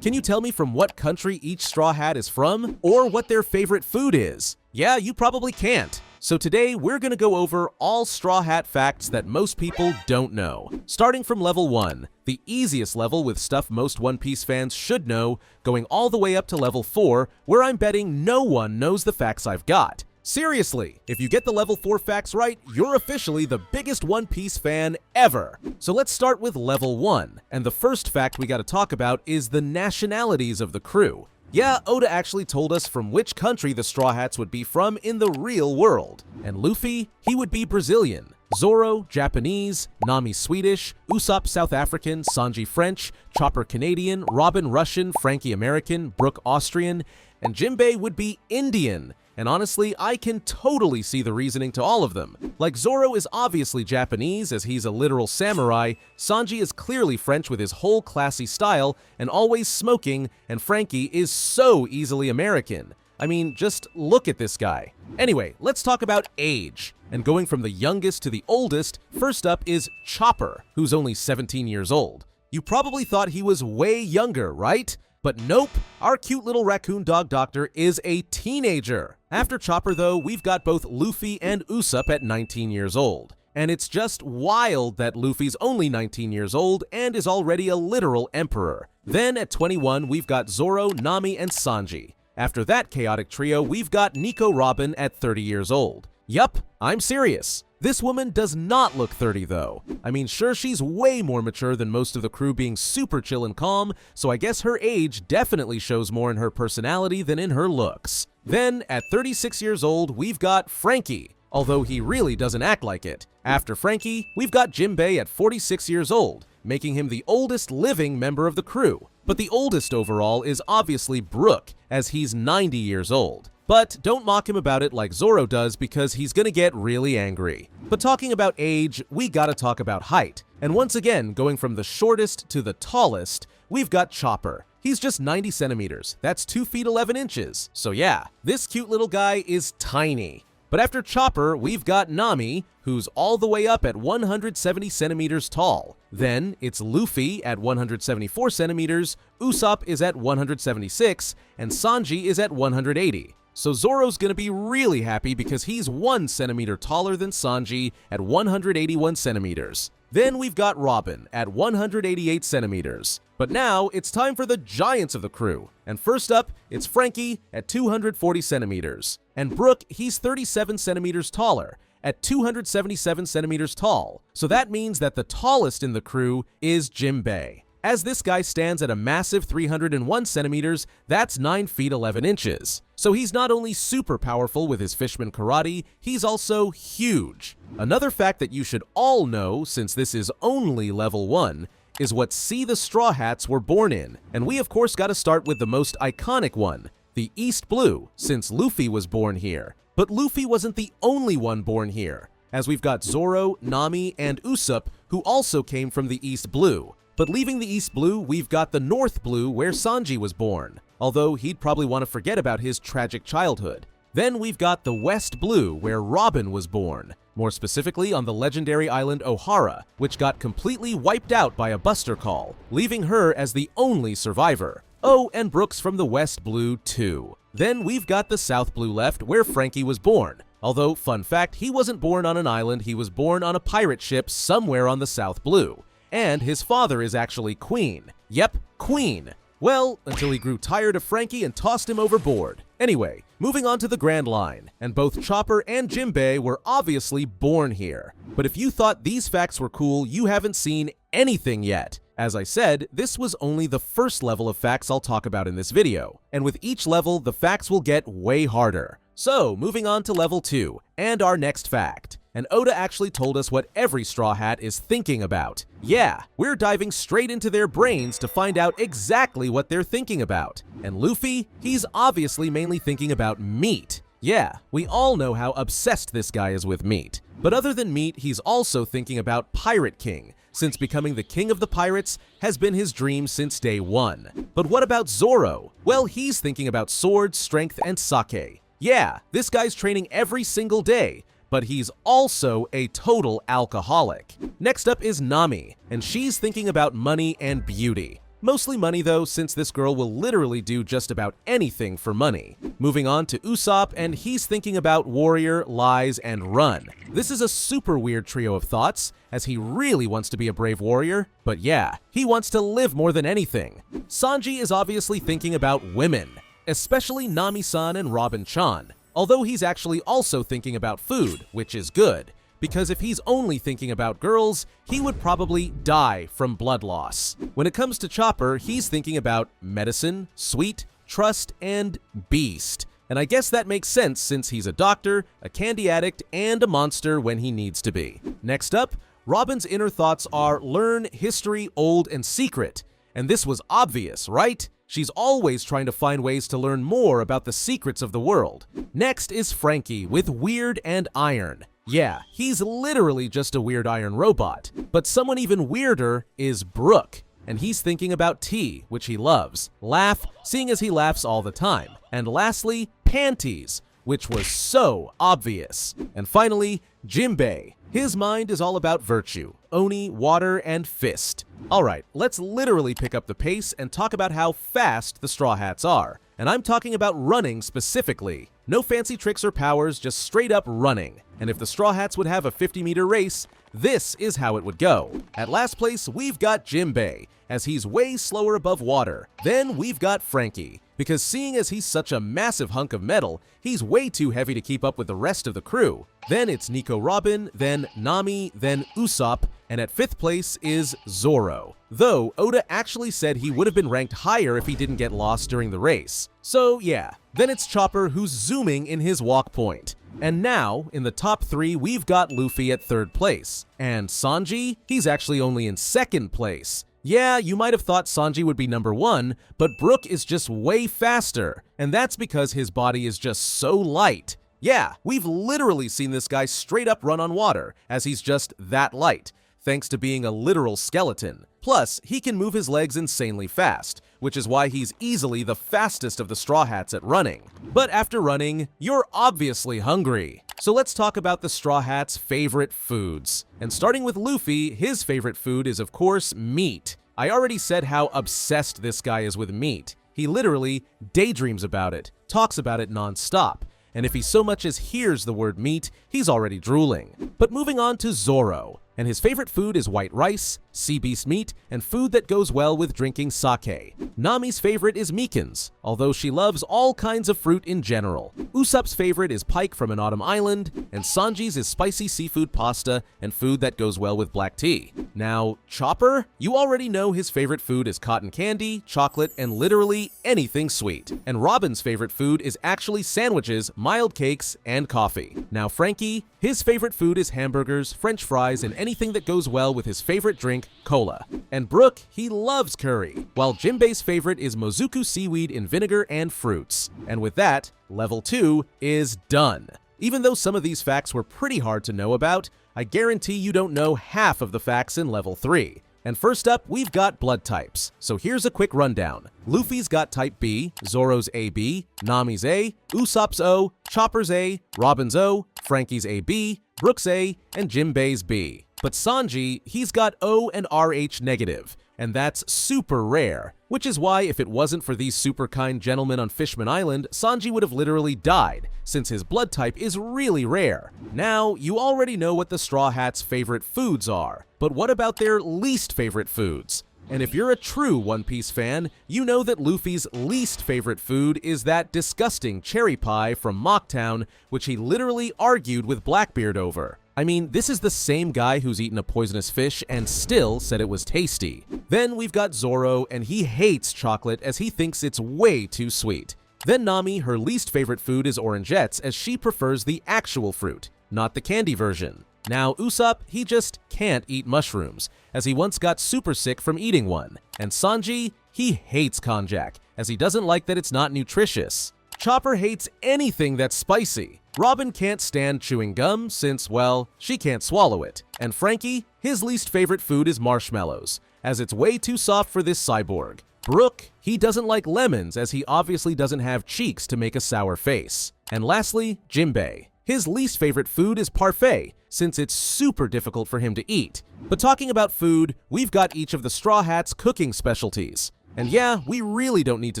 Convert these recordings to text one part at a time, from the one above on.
Can you tell me from what country each Straw Hat is from, or what their favorite food is? Yeah, you probably can't. So today, we're gonna go over all Straw Hat facts that most people don't know. Starting from level 1, the easiest level with stuff most One Piece fans should know, going all the way up to level 4, where I'm betting no one knows the facts I've got. Seriously, if you get the level 4 facts right, you're officially the biggest One Piece fan ever. So let's start with level 1, and the first fact we gotta talk about is the nationalities of the crew. Yeah, Oda actually told us from which country the Straw Hats would be from in the real world. And Luffy, he would be Brazilian. Zoro, Japanese, Nami Swedish, Usopp South African, Sanji French, Chopper Canadian, Robin Russian, Franky American, Brook Austrian, and Jinbe would be Indian. And honestly, I can totally see the reasoning to all of them. Like, Zoro is obviously Japanese as he's a literal samurai, Sanji is clearly French with his whole classy style and always smoking, and Franky is so easily American. I mean, just look at this guy. Anyway, let's talk about age. And going from the youngest to the oldest, first up is Chopper, who's only 17 years old. You probably thought he was way younger, right? But nope, our cute little raccoon dog doctor is a teenager. After Chopper though, we've got both Luffy and Usopp at 19 years old. And it's just wild that Luffy's only 19 years old and is already a literal emperor. Then at 21, we've got Zoro, Nami, and Sanji. After that chaotic trio, we've got Nico Robin at 30 years old. Yup, I'm serious. This woman does not look 30 though. I mean, sure, she's way more mature than most of the crew being super chill and calm, so I guess her age definitely shows more in her personality than in her looks. Then, at 36 years old, we've got Franky, although he really doesn't act like it. After Franky, we've got Jinbe at 46 years old, making him the oldest living member of the crew. But the oldest overall is obviously Brook, as he's 90 years old. But don't mock him about it like Zoro does because he's gonna get really angry. But talking about age, we gotta talk about height. And once again, going from the shortest to the tallest, we've got Chopper. He's just 90 centimeters, that's 2 feet 11 inches. So yeah, this cute little guy is tiny. But after Chopper, we've got Nami, who's all the way up at 170 centimeters tall. Then it's Luffy at 174 centimeters, Usopp is at 176, and Sanji is at 180. So Zoro's gonna be really happy because he's 1 centimeter taller than Sanji at 181 centimeters. Then we've got Robin at 188 centimeters. But now it's time for the giants of the crew. And first up, it's Franky at 240 centimeters. And Brook, he's 37 centimeters taller at 277 centimeters tall. So that means that the tallest in the crew is Jinbe. As this guy stands at a massive 301 centimeters, that's 9 feet 11 inches. So he's not only super powerful with his fishman karate, he's also huge. Another fact that you should all know, since this is only level 1, is what sea the Straw Hats were born in. And we of course gotta start with the most iconic one, the East Blue, since Luffy was born here. But Luffy wasn't the only one born here, as we've got Zoro, Nami, and Usopp, who also came from the East Blue. But leaving the East Blue, we've got the North Blue where Sanji was born, although he'd probably want to forget about his tragic childhood. Then we've got the West Blue where Robin was born, more specifically on the legendary island Ohara, which got completely wiped out by a buster call, leaving her as the only survivor. Oh, and Brook's from the West Blue too. Then we've got the South Blue left where Franky was born. Although, fun fact, he wasn't born on an island, he was born on a pirate ship somewhere on the South Blue. And his father is actually Queen. Yep, Queen. Well, until he grew tired of Franky and tossed him overboard. Anyway, moving on to the Grand Line, and both Chopper and Jinbe were obviously born here. But if you thought these facts were cool, you haven't seen anything yet. As I said, this was only the first level of facts I'll talk about in this video, and with each level, the facts will get way harder. So, moving on to level 2, and our next fact. And Oda actually told us what every Straw Hat is thinking about. Yeah, we're diving straight into their brains to find out exactly what they're thinking about. And Luffy, he's obviously mainly thinking about meat. Yeah, we all know how obsessed this guy is with meat. But other than meat, he's also thinking about Pirate King, since becoming the king of the pirates has been his dream since day one. But what about Zoro? Well, he's thinking about swords, strength, and sake. Yeah, this guy's training every single day, but he's also a total alcoholic. Next up is Nami, and she's thinking about money and beauty. Mostly money though, since this girl will literally do just about anything for money. Moving on to Usopp, and he's thinking about warrior, lies, and run. This is a super weird trio of thoughts, as he really wants to be a brave warrior, but yeah, he wants to live more than anything. Sanji is obviously thinking about women, especially Nami-san and Robin-chan, although he's actually also thinking about food, which is good, because if he's only thinking about girls, he would probably die from blood loss. When it comes to Chopper, he's thinking about medicine, sweet, trust, and beast. And I guess that makes sense since he's a doctor, a candy addict, and a monster when he needs to be. Next up, Robin's inner thoughts are learn, history, old, and secret. And this was obvious, right? She's always trying to find ways to learn more about the secrets of the world. Next is Franky with weird and iron. Yeah, he's literally just a weird iron robot. But someone even weirder is Brook, and he's thinking about tea, which he loves, laugh, seeing as he laughs all the time, and lastly, panties, which was so obvious. And finally, Jinbe. His mind is all about virtue, oni, water, and fist. Alright, let's literally pick up the pace and talk about how fast the Straw Hats are. And I'm talking about running specifically. No fancy tricks or powers, just straight up running. And if the Straw Hats would have a 50-meter race, this is how it would go. At last place, we've got Jinbe, as he's way slower above water. Then we've got Franky, because seeing as he's such a massive hunk of metal, he's way too heavy to keep up with the rest of the crew. Then it's Nico Robin, then Nami, then Usopp, and at 5th place is Zoro. Though, Oda actually said he would have been ranked higher if he didn't get lost during the race. So yeah, then it's Chopper who's zooming in his walk point. And now, in the top 3, we've got Luffy at 3rd place. And Sanji? He's actually only in 2nd place. Yeah, you might have thought Sanji would be number 1, but Brook is just way faster. And that's because his body is just so light. Yeah, we've literally seen this guy straight up run on water, as he's just that light, thanks to being a literal skeleton. Plus, he can move his legs insanely fast, which is why he's easily the fastest of the Straw Hats at running. But after running, you're obviously hungry. So let's talk about the Straw Hats' favorite foods. And starting with Luffy, his favorite food is of course meat. I already said how obsessed this guy is with meat. He literally daydreams about it, talks about it non-stop. And if he so much as hears the word meat, he's already drooling. But moving on to Zoro, and his favorite food is white rice, sea beast meat, and food that goes well with drinking sake. Nami's favorite is Mikan's, although she loves all kinds of fruit in general. Usopp's favorite is pike from an autumn island, and Sanji's is spicy seafood pasta and food that goes well with black tea. Now, Chopper? You already know his favorite food is cotton candy, chocolate, and literally anything sweet. And Robin's favorite food is actually sandwiches, mild cakes, and coffee. Now Franky, his favorite food is hamburgers, french fries, and anything that goes well with his favorite drink, cola. And Brook, he loves curry, while Jinbe's favorite is mozuku seaweed in vinegar and fruits. And with that, level 2 is done. Even though some of these facts were pretty hard to know about, I guarantee you don't know half of the facts in level 3. And first up, we've got blood types. So here's a quick rundown. Luffy's got type B, Zoro's AB, Nami's A, Usopp's O, Chopper's A, Robin's O, Franky's AB, Brook's A, and Jinbe's B. But Sanji, he's got O and RH negative, and that's super rare, which is why if it wasn't for these super kind gentlemen on Fishman Island, Sanji would have literally died, since his blood type is really rare. Now, you already know what the Straw Hats' favorite foods are, but what about their least favorite foods? And if you're a true One Piece fan, you know that Luffy's least favorite food is that disgusting cherry pie from Mocktown, which he literally argued with Blackbeard over. I mean, this is the same guy who's eaten a poisonous fish and still said it was tasty. Then we've got Zoro, and he hates chocolate as he thinks it's way too sweet. Then Nami, her least favorite food is orangettes as she prefers the actual fruit, not the candy version. Now Usopp, he just can't eat mushrooms, as he once got super sick from eating one. And Sanji, he hates konjac, as he doesn't like that it's not nutritious. Chopper hates anything that's spicy. Robin can't stand chewing gum since, well, she can't swallow it. And Franky, his least favorite food is marshmallows, as it's way too soft for this cyborg. Brook, he doesn't like lemons as he obviously doesn't have cheeks to make a sour face. And lastly, Jinbe. His least favorite food is parfait, since it's super difficult for him to eat. But talking about food, we've got each of the Straw Hats' cooking specialties. And yeah, we really don't need to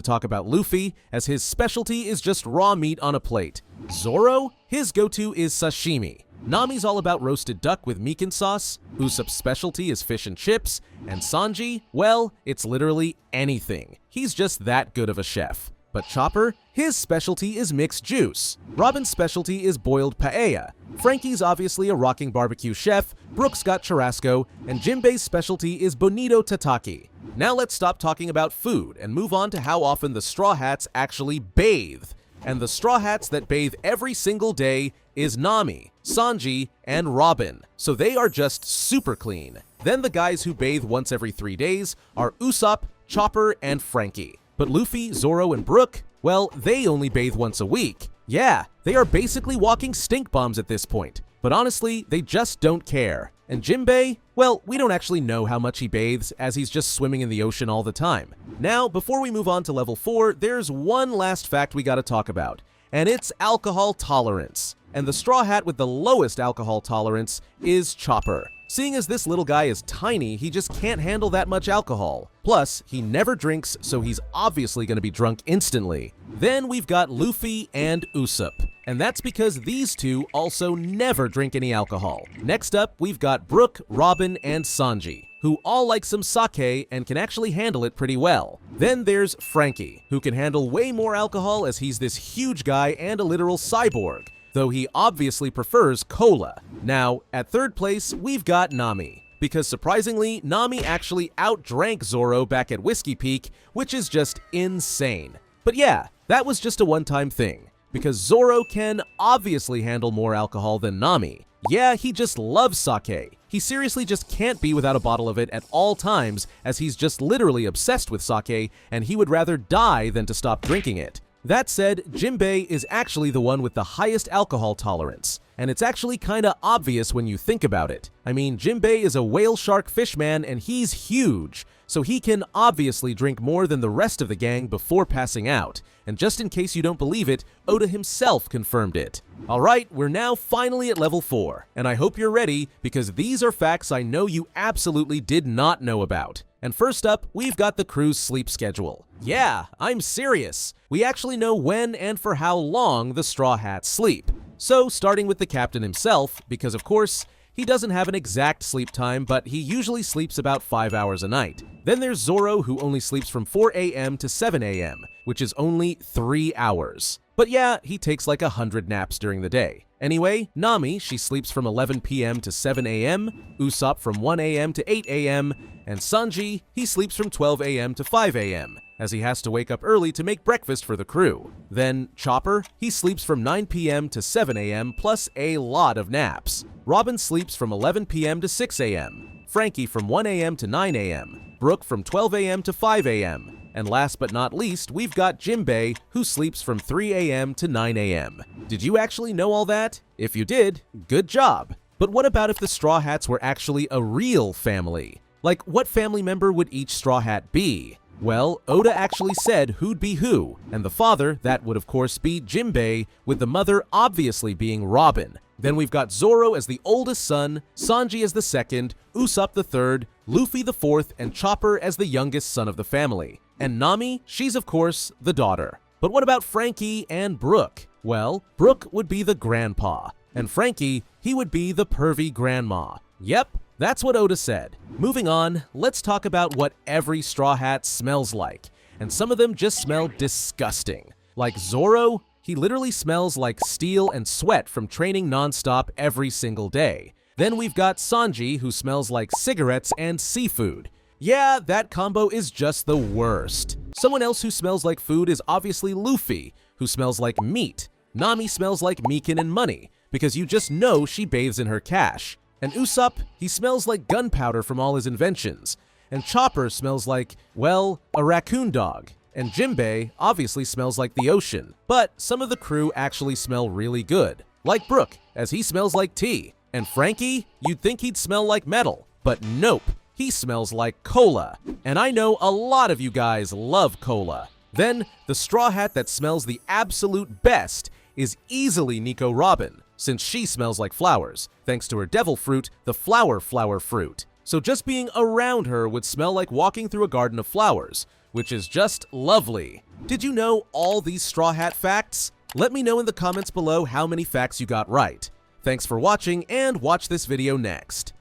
talk about Luffy, as his specialty is just raw meat on a plate. Zoro? His go-to is sashimi. Nami's all about roasted duck with mikan sauce, Usopp's specialty is fish and chips, and Sanji, well, it's literally anything. He's just that good of a chef. But Chopper? His specialty is mixed juice. Robin's specialty is boiled paella. Franky's obviously a rocking barbecue chef, Brook's got churrasco, and Jinbe's specialty is bonito tataki. Now let's stop talking about food and move on to how often the Straw Hats actually bathe. And the Straw Hats that bathe every single day is Nami, Sanji, and Robin, so they are just super clean. Then the guys who bathe once every 3 days are Usopp, Chopper, and Franky. But Luffy, Zoro, and Brook, well, they only bathe once a week. Yeah, they are basically walking stink bombs at this point. But honestly, they just don't care. And Jinbe? Well, we don't actually know how much he bathes, as he's just swimming in the ocean all the time. Now, before we move on to level 4, there's one last fact we gotta talk about, and it's alcohol tolerance. And the Straw Hat with the lowest alcohol tolerance is Chopper. Seeing as this little guy is tiny, he just can't handle that much alcohol. Plus, he never drinks, so he's obviously going to be drunk instantly. Then we've got Luffy and Usopp, and that's because these two also never drink any alcohol. Next up, we've got Brook, Robin, and Sanji, who all like some sake and can actually handle it pretty well. Then there's Franky, who can handle way more alcohol as he's this huge guy and a literal cyborg, though he obviously prefers cola. Now, at third place, we've got Nami, because surprisingly, Nami actually outdrank Zoro back at Whiskey Peak, which is just insane. But yeah, that was just a one-time thing, because Zoro can obviously handle more alcohol than Nami. Yeah, he just loves sake. He seriously just can't be without a bottle of it at all times, as he's just literally obsessed with sake, and he would rather die than to stop drinking it. That said, Jinbe is actually the one with the highest alcohol tolerance, and it's actually kinda obvious when you think about it. I mean, Jinbe is a whale shark fishman and he's huge, so he can obviously drink more than the rest of the gang before passing out. And just in case you don't believe it, Oda himself confirmed it. Alright, we're now finally at level 4, and I hope you're ready, because these are facts I know you absolutely did not know about. And first up, we've got the crew's sleep schedule. Yeah, I'm serious. We actually know when and for how long the Straw Hats sleep. So, starting with the captain himself, because of course, he doesn't have an exact sleep time, but he usually sleeps about 5 hours a night. Then there's Zoro, who only sleeps from 4 a.m. to 7 a.m., which is only 3 hours. But yeah, he takes like 100 naps during the day. Anyway, Nami, she sleeps from 11 p.m. to 7 a.m., Usopp from 1 a.m. to 8 a.m., and Sanji, he sleeps from 12 a.m. to 5 a.m., as he has to wake up early to make breakfast for the crew. Then Chopper, he sleeps from 9 p.m. to 7 a.m. plus a lot of naps. Robin sleeps from 11 p.m. to 6 a.m., Franky from 1 a.m. to 9 a.m., Brook from 12 a.m. to 5 a.m., and last but not least, we've got Jinbe, who sleeps from 3 a.m. to 9 a.m. Did you actually know all that? If you did, good job. But what about if the Straw Hats were actually a real family? Like, what family member would each Straw Hat be? Well, Oda actually said who'd be who, and the father, that would of course be Jinbe, with the mother obviously being Robin. Then we've got Zoro as the oldest son, Sanji as the second, Usopp the third, Luffy the fourth, and Chopper as the youngest son of the family. And Nami, she's of course the daughter. But what about Franky and Brook? Well, Brook would be the grandpa, and Franky, he would be the pervy grandma. Yep, that's what Oda said. Moving on, let's talk about what every Straw Hat smells like, and some of them just smell disgusting. Like Zoro, he literally smells like steel and sweat from training non-stop every single day. Then we've got Sanji, who smells like cigarettes and seafood. Yeah, that combo is just the worst. Someone else who smells like food is obviously Luffy, who smells like meat. Nami smells like mikan and money, because you just know she bathes in her cash. And Usopp, he smells like gunpowder from all his inventions. And Chopper smells like, well, a raccoon dog. And Jinbe obviously smells like the ocean. But some of the crew actually smell really good. Like Brook, as he smells like tea. And Franky, you'd think he'd smell like metal. But nope. He smells like cola, and I know a lot of you guys love cola. Then, the Straw Hat that smells the absolute best is easily Nico Robin. since she smells like flowers, thanks to her devil fruit, the flower fruit. So just being around her would smell like walking through a garden of flowers, which is just lovely. Did you know all these Straw Hat facts? Let me know in the comments below how many facts you got right. Thanks for watching, and watch this video next.